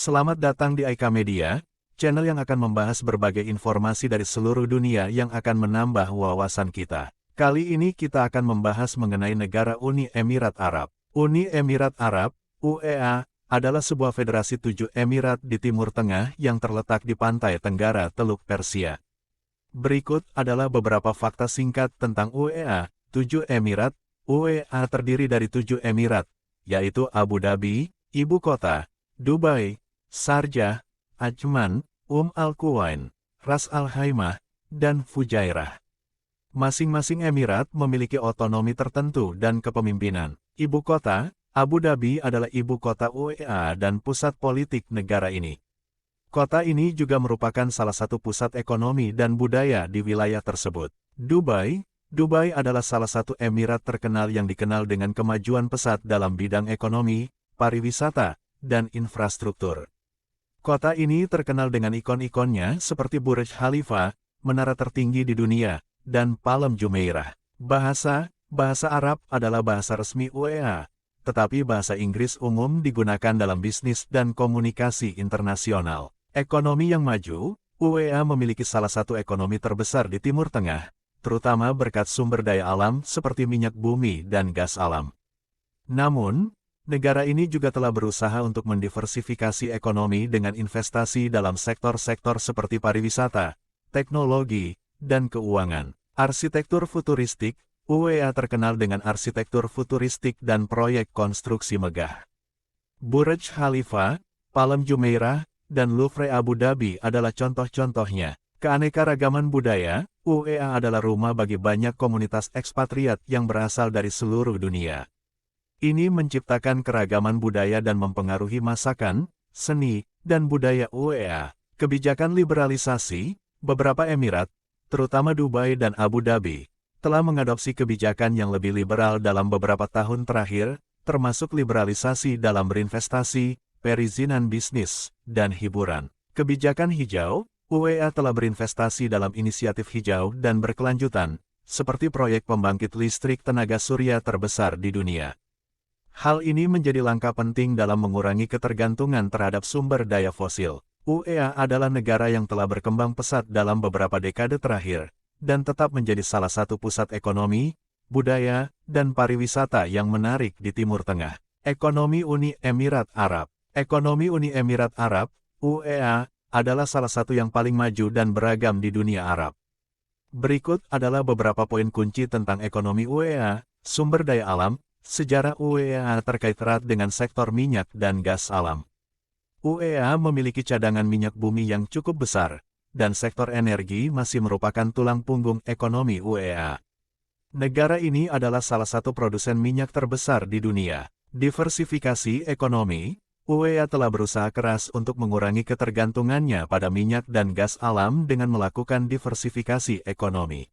Selamat datang di Aika Media, channel yang akan membahas berbagai informasi dari seluruh dunia yang akan menambah wawasan kita. Kali ini kita akan membahas mengenai negara Uni Emirat Arab. Uni Emirat Arab, UEA, adalah sebuah federasi 7 emirat di Timur Tengah yang terletak di pantai tenggara Teluk Persia. Berikut adalah beberapa fakta singkat tentang UEA. 7 emirat, UEA terdiri dari 7 emirat, yaitu Abu Dhabi, ibu kota, Dubai, Sharjah, Ajman, Al-Quwain, Ras Al Khaimah, dan Fujairah. Masing-masing emirat memiliki otonomi tertentu dan kepemimpinan. Ibu kota, Abu Dhabi adalah ibu kota UEA dan pusat politik negara ini. Kota ini juga merupakan salah satu pusat ekonomi dan budaya di wilayah tersebut. Dubai adalah salah satu emirat terkenal yang dikenal dengan kemajuan pesat dalam bidang ekonomi, pariwisata, dan infrastruktur. Kota ini terkenal dengan ikon-ikonnya seperti Burj Khalifa, menara tertinggi di dunia, dan Palm Jumeirah. Bahasa Arab adalah bahasa resmi UEA, tetapi bahasa Inggris umum digunakan dalam bisnis dan komunikasi internasional. Ekonomi yang maju, UEA memiliki salah satu ekonomi terbesar di Timur Tengah, terutama berkat sumber daya alam seperti minyak bumi dan gas alam. Namun, negara ini juga telah berusaha untuk mendiversifikasi ekonomi dengan investasi dalam sektor-sektor seperti pariwisata, teknologi, dan keuangan. Arsitektur futuristik, UEA terkenal dengan arsitektur futuristik dan proyek konstruksi megah. Burj Khalifa, Palm Jumeirah, dan Louvre Abu Dhabi adalah contoh-contohnya. Keanekaragaman budaya, UEA adalah rumah bagi banyak komunitas ekspatriat yang berasal dari seluruh dunia. Ini menciptakan keragaman budaya dan mempengaruhi masakan, seni, dan budaya UEA. Kebijakan liberalisasi, beberapa emirat, terutama Dubai dan Abu Dhabi, telah mengadopsi kebijakan yang lebih liberal dalam beberapa tahun terakhir, termasuk liberalisasi dalam berinvestasi, perizinan bisnis, dan hiburan. Kebijakan hijau, UEA telah berinvestasi dalam inisiatif hijau dan berkelanjutan, seperti proyek pembangkit listrik tenaga surya terbesar di dunia. Hal ini menjadi langkah penting dalam mengurangi ketergantungan terhadap sumber daya fosil. UEA adalah negara yang telah berkembang pesat dalam beberapa dekade terakhir, dan tetap menjadi salah satu pusat ekonomi, budaya, dan pariwisata yang menarik di Timur Tengah. Ekonomi Uni Emirat Arab. Ekonomi Uni Emirat Arab, UEA, adalah salah satu yang paling maju dan beragam di dunia Arab. Berikut adalah beberapa poin kunci tentang ekonomi UEA, sumber daya alam. Sejarah UEA terkait erat dengan sektor minyak dan gas alam. UEA memiliki cadangan minyak bumi yang cukup besar, dan sektor energi masih merupakan tulang punggung ekonomi UEA. Negara ini adalah salah satu produsen minyak terbesar di dunia. Diversifikasi ekonomi, UEA telah berusaha keras untuk mengurangi ketergantungannya pada minyak dan gas alam dengan melakukan diversifikasi ekonomi.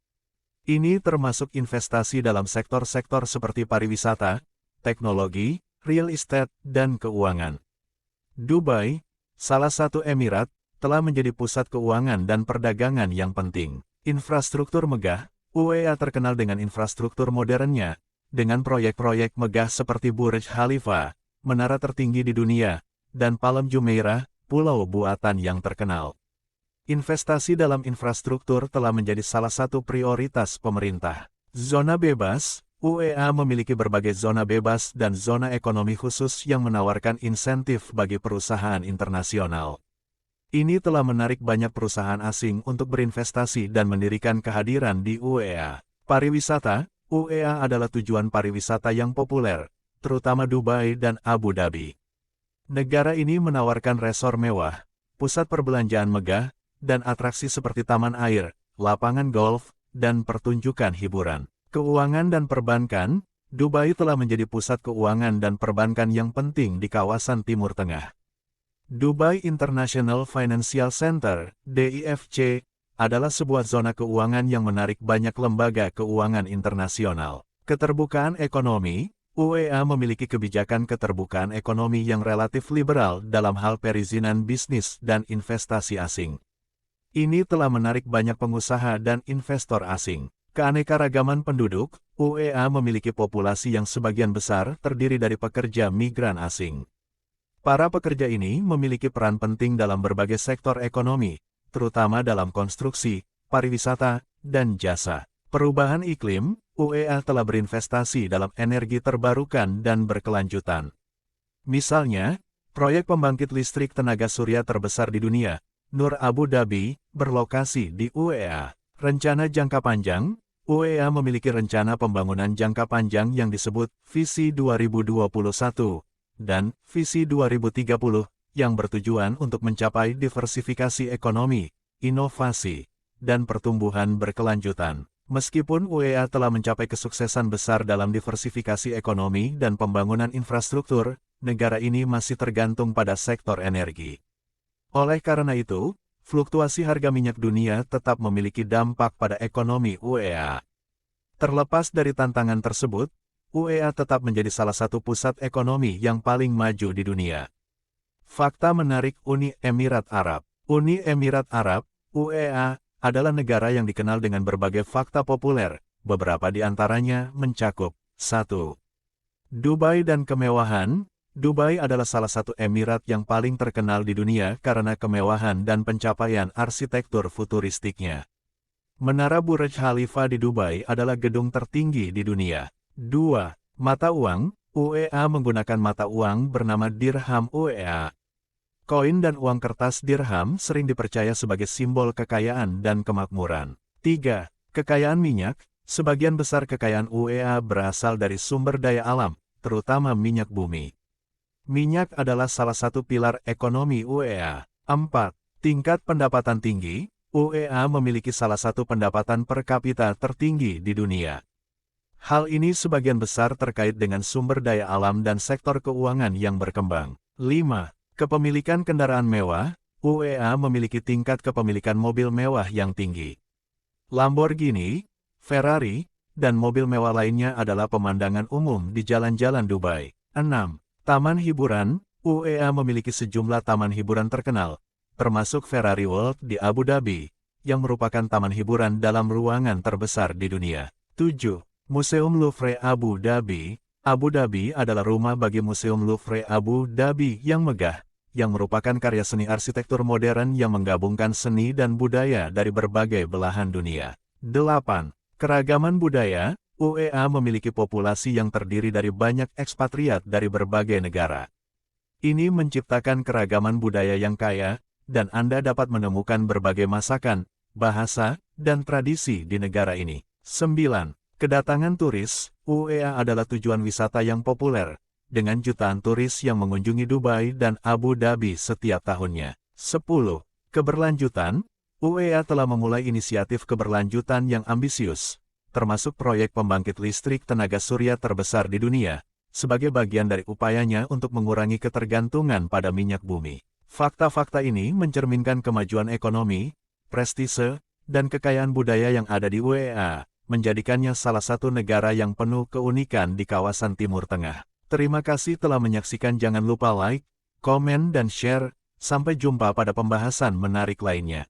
Ini termasuk investasi dalam sektor-sektor seperti pariwisata, teknologi, real estate, dan keuangan. Dubai, salah satu emirat, telah menjadi pusat keuangan dan perdagangan yang penting. Infrastruktur megah, UEA terkenal dengan infrastruktur modernnya, dengan proyek-proyek megah seperti Burj Khalifa, menara tertinggi di dunia, dan Palm Jumeirah, pulau buatan yang terkenal. Investasi dalam infrastruktur telah menjadi salah satu prioritas pemerintah. Zona bebas, UEA memiliki berbagai zona bebas dan zona ekonomi khusus yang menawarkan insentif bagi perusahaan internasional. Ini telah menarik banyak perusahaan asing untuk berinvestasi dan mendirikan kehadiran di UEA. Pariwisata, UEA adalah tujuan pariwisata yang populer, terutama Dubai dan Abu Dhabi. Negara ini menawarkan resor mewah, pusat perbelanjaan megah, dan atraksi seperti taman air, lapangan golf, dan pertunjukan hiburan. Keuangan dan perbankan, Dubai telah menjadi pusat keuangan dan perbankan yang penting di kawasan Timur Tengah. Dubai International Financial Center, DIFC, adalah sebuah zona keuangan yang menarik banyak lembaga keuangan internasional. Keterbukaan ekonomi, UEA memiliki kebijakan keterbukaan ekonomi yang relatif liberal dalam hal perizinan bisnis dan investasi asing. Ini telah menarik banyak pengusaha dan investor asing. Keanekaragaman penduduk, UEA memiliki populasi yang sebagian besar terdiri dari pekerja migran asing. Para pekerja ini memiliki peran penting dalam berbagai sektor ekonomi, terutama dalam konstruksi, pariwisata, dan jasa. Perubahan iklim, UEA telah berinvestasi dalam energi terbarukan dan berkelanjutan. Misalnya, proyek pembangkit listrik tenaga surya terbesar di dunia, Nur Abu Dhabi, berlokasi di UEA. Rencana jangka panjang, UEA memiliki rencana pembangunan jangka panjang yang disebut Visi 2021 dan Visi 2030 yang bertujuan untuk mencapai diversifikasi ekonomi, inovasi, dan pertumbuhan berkelanjutan. Meskipun UEA telah mencapai kesuksesan besar dalam diversifikasi ekonomi dan pembangunan infrastruktur, negara ini masih tergantung pada sektor energi. Oleh karena itu, fluktuasi harga minyak dunia tetap memiliki dampak pada ekonomi UEA. Terlepas dari tantangan tersebut, UEA tetap menjadi salah satu pusat ekonomi yang paling maju di dunia. Fakta menarik Uni Emirat Arab. Uni Emirat Arab, UEA, adalah negara yang dikenal dengan berbagai fakta populer, beberapa di antaranya mencakup 1. Dubai dan kemewahan. Dubai adalah salah satu emirat yang paling terkenal di dunia karena kemewahan dan pencapaian arsitektur futuristiknya. Menara Burj Khalifa di Dubai adalah gedung tertinggi di dunia. 2. Mata uang, UEA menggunakan mata uang bernama dirham UEA. Koin dan uang kertas dirham sering dipercaya sebagai simbol kekayaan dan kemakmuran. 3. Kekayaan minyak, sebagian besar kekayaan UEA berasal dari sumber daya alam, terutama minyak bumi. Minyak adalah salah satu pilar ekonomi UEA. 4. Tingkat pendapatan tinggi, UEA memiliki salah satu pendapatan per kapita tertinggi di dunia. Hal ini sebagian besar terkait dengan sumber daya alam dan sektor keuangan yang berkembang. 5. Kepemilikan kendaraan mewah, UEA memiliki tingkat kepemilikan mobil mewah yang tinggi. Lamborghini, Ferrari, dan mobil mewah lainnya adalah pemandangan umum di jalan-jalan Dubai. 6. Taman hiburan, UEA memiliki sejumlah taman hiburan terkenal, termasuk Ferrari World di Abu Dhabi, yang merupakan taman hiburan dalam ruangan terbesar di dunia. 7. Museum Louvre Abu Dhabi. Abu Dhabi adalah rumah bagi Museum Louvre Abu Dhabi yang megah, yang merupakan karya seni arsitektur modern yang menggabungkan seni dan budaya dari berbagai belahan dunia. 8. Keragaman budaya, UEA memiliki populasi yang terdiri dari banyak ekspatriat dari berbagai negara. Ini menciptakan keragaman budaya yang kaya, dan Anda dapat menemukan berbagai masakan, bahasa, dan tradisi di negara ini. 9. Kedatangan turis, UEA adalah tujuan wisata yang populer, dengan jutaan turis yang mengunjungi Dubai dan Abu Dhabi setiap tahunnya. 10. Keberlanjutan, UEA telah memulai inisiatif keberlanjutan yang ambisius, termasuk proyek pembangkit listrik tenaga surya terbesar di dunia, sebagai bagian dari upayanya untuk mengurangi ketergantungan pada minyak bumi. Fakta-fakta ini mencerminkan kemajuan ekonomi, prestise, dan kekayaan budaya yang ada di UEA, menjadikannya salah satu negara yang penuh keunikan di kawasan Timur Tengah. Terima kasih telah menyaksikan, jangan lupa like, komen dan share, sampai jumpa pada pembahasan menarik lainnya.